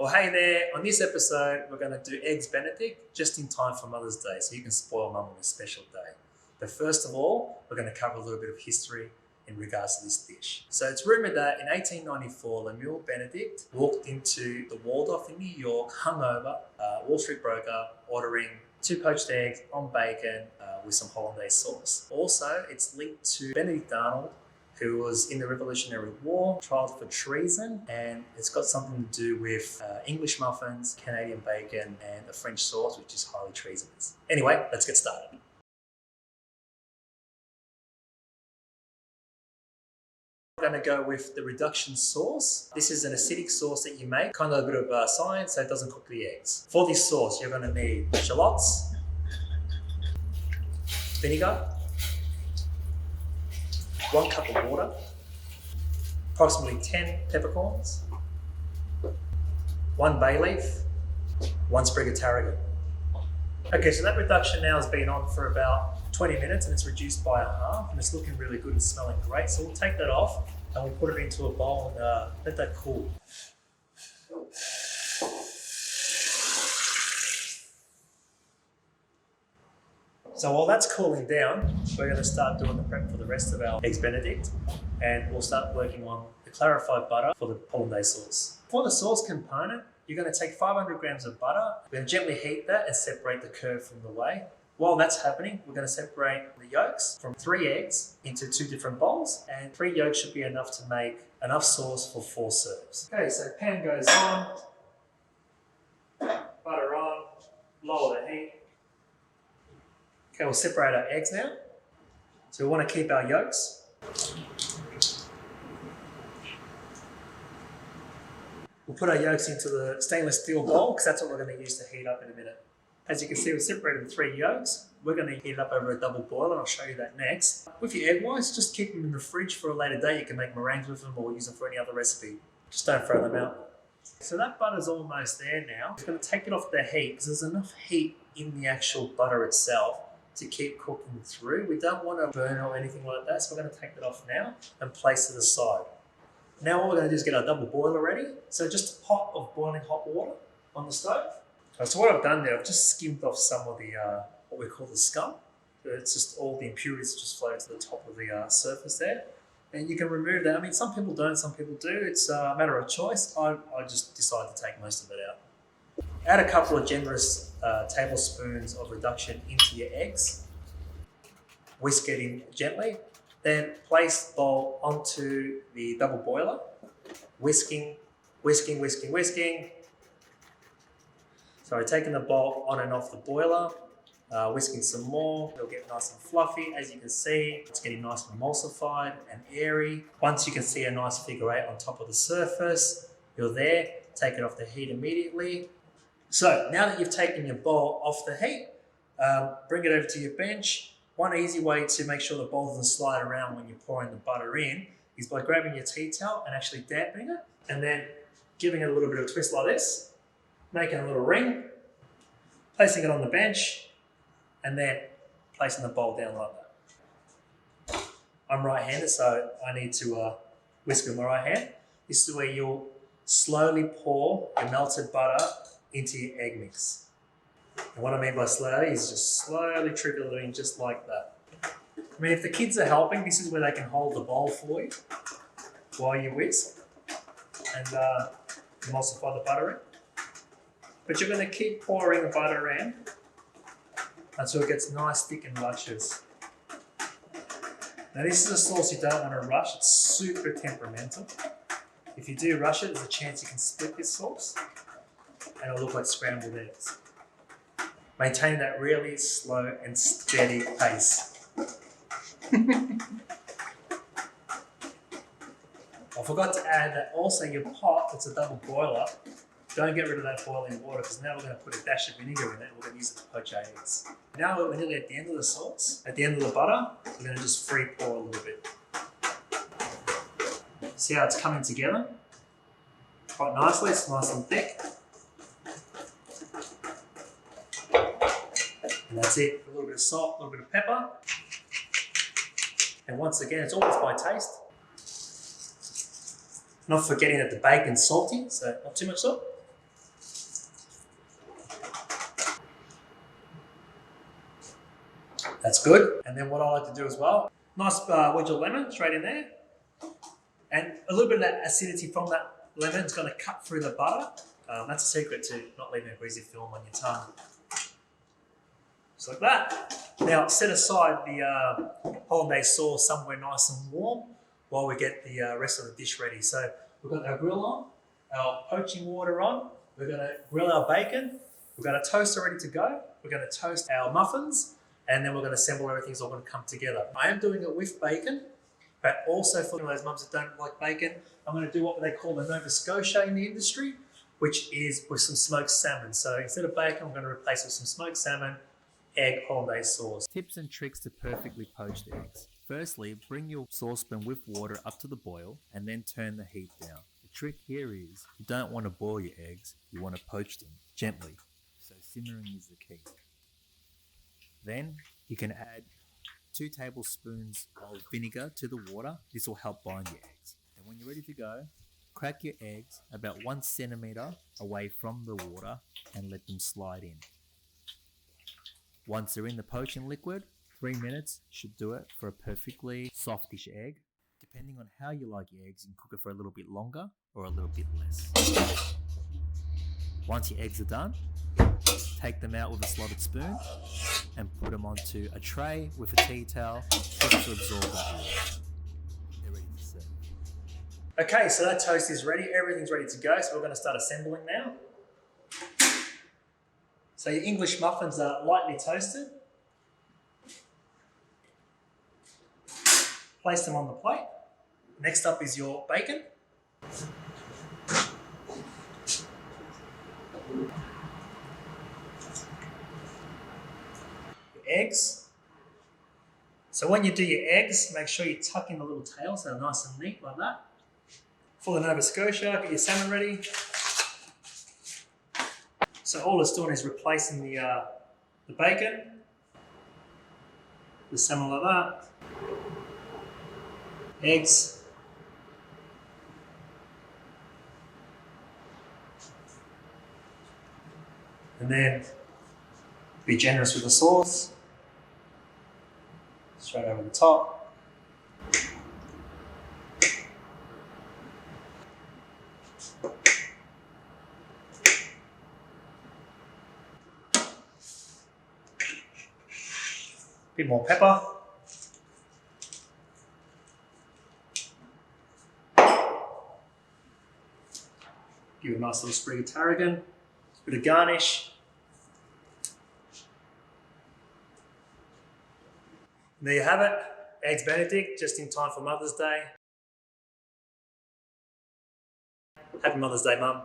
Well, hey there. On this episode, we're going to do Eggs Benedict just in time for Mother's Day, so you can spoil Mum on a special day. But first of all, we're going to cover a little bit of history in regards to this dish. So it's rumoured that in 1894, Lemuel Benedict walked into the Waldorf in New York, hungover, Wall Street broker, ordering 2 poached eggs on bacon with some hollandaise sauce. Also, it's linked to Benedict Arnold, who was in the Revolutionary War, tried for treason, and it's got something to do with English muffins, Canadian bacon, and a French sauce, which is highly treasonous. Anyway, let's get started. We're going to go with the reduction sauce. This is an acidic sauce that you make, kind of a bit of science, so it doesn't cook the eggs. For this sauce, you're going to need shallots, vinegar, 1 cup of water, approximately 10 peppercorns, 1 bay leaf, 1 sprig of tarragon. Okay, so that reduction now has been on for about 20 minutes and it's reduced by a half and it's looking really good and smelling great. So we'll take that off and we'll put it into a bowl and let that cool. So while that's cooling down, we're going to start doing the prep for the rest of our Eggs Benedict, and we'll start working on the clarified butter for the hollandaise sauce. For the sauce component, you're going to take 500 grams of butter. We're going to gently heat that and separate the curd from the whey. While that's happening, we're going to separate the yolks from 3 eggs into 2 different bowls, and 3 yolks should be enough to make enough sauce for 4 serves. Okay, so pan goes on, butter on, lower the heat. Okay, we'll separate our eggs now. So we want to keep our yolks. We'll put our yolks into the stainless steel bowl because that's what we're going to use to heat up in a minute. As you can see, we've separated the 3 yolks. We're going to heat it up over a double boiler, and I'll show you that next. With your egg whites, just keep them in the fridge for a later day. You can make meringues with them or use them for any other recipe. Just don't throw them out. So that butter's almost there now. We're going to take it off the heat because there's enough heat in the actual butter itself to keep cooking through. We don't want to burn or anything like that, so we're going to take that off now and place it aside. Now what we're going to do is get our double boiler ready. So just a pot of boiling hot water on the stove. So what I've done there, I've just skimmed off some of the, what we call the scum. So it's just all the impurities just flow to the top of the surface there. And you can remove that. I mean, some people don't, some people do. It's a matter of choice. I just decided to take most of it out. Add a couple of generous tablespoons of reduction into your eggs. Whisk it in gently. Then place the bowl onto the double boiler. Whisking, whisking, whisking, whisking. So taking the bowl on and off the boiler. Whisking some more. It'll get nice and fluffy. As you can see, it's getting nice and emulsified and airy. Once you can see a nice figure 8 on top of the surface, you're there. Take it off the heat immediately. So now that you've taken your bowl off the heat, bring it over to your bench. One easy way to make sure the bowl doesn't slide around when you're pouring the butter in is by grabbing your tea towel and actually dampening it and then giving it a little bit of a twist like this, making a little ring, placing it on the bench, and then placing the bowl down like that. I'm right-handed, so I need to whisk with my right hand. This is where you'll slowly pour your melted butter into your egg mix. And what I mean by slowly is just slowly trickle it in just like that. I mean, if the kids are helping, this is where they can hold the bowl for you while you whisk and emulsify the butter in. But you're going to keep pouring the butter in until it gets nice, thick and luscious. Now this is a sauce you don't want to rush. It's super temperamental. If you do rush it, there's a chance you can split this sauce and it'll look like scrambled eggs. Maintaining that really slow and steady pace. I forgot to add that also your pot, it's a double boiler, don't get rid of that boiling water because now we're going to put a dash of vinegar in it and we're going to use it to poach our eggs. Now we're nearly at the end of the sauce, at the end of the butter, we're going to just free pour a little bit. See how it's coming together? Quite nicely, it's nice and thick. And that's it. A little bit of salt, a little bit of pepper. And once again, it's always by taste. Not forgetting that the bacon's salty, so not too much salt. That's good. And then what I like to do as well, nice wedge of lemon straight in there. And a little bit of that acidity from that lemon is going to cut through the butter. That's a secret to not leaving a greasy film on your tongue. Just like that. Now set aside the hollandaise sauce somewhere nice and warm while we get the rest of the dish ready. So we've got our grill on, our poaching water on. We're going to grill our bacon. We've got a toaster ready to go. We're going to toast our muffins, and then we're going to assemble everything. It's all going to come together. I am doing it with bacon, but also for those mums that don't like bacon, I'm going to do what they call the Nova Scotia in the industry, which is with some smoked salmon. So instead of bacon, I'm going to replace it with some smoked salmon, egg, hollandaise sauce. Tips and tricks to perfectly poached eggs. Firstly, bring your saucepan with water up to the boil and then turn the heat down. The trick here is you don't want to boil your eggs, you want to poach them gently. So simmering is the key. Then you can add 2 tablespoons of vinegar to the water. This will help bind your eggs. And when you're ready to go, crack your eggs about 1 centimeter away from the water and let them slide in. Once they're in the poaching liquid, 3 minutes should do it for a perfectly softish egg. Depending on how you like your eggs, you can cook it for a little bit longer or a little bit less. Once your eggs are done, take them out with a slotted spoon and put them onto a tray with a tea towel just to absorb that water. They're ready to serve. Okay, so that toast is ready. Everything's ready to go. So we're going to start assembling now. So your English muffins are lightly toasted. Place them on the plate. Next up is your bacon. Eggs. So when you do your eggs, make sure you tuck in the little tails so they're nice and neat like that. For the Nova Scotia, get your salmon ready. So all it's doing is replacing the bacon, the salmon like that, eggs, and then be generous with the sauce. Straight over the top. Bit more pepper. Give it a nice little sprig of tarragon. Bit of garnish. And there you have it. Eggs Benedict, just in time for Mother's Day. Happy Mother's Day, Mum.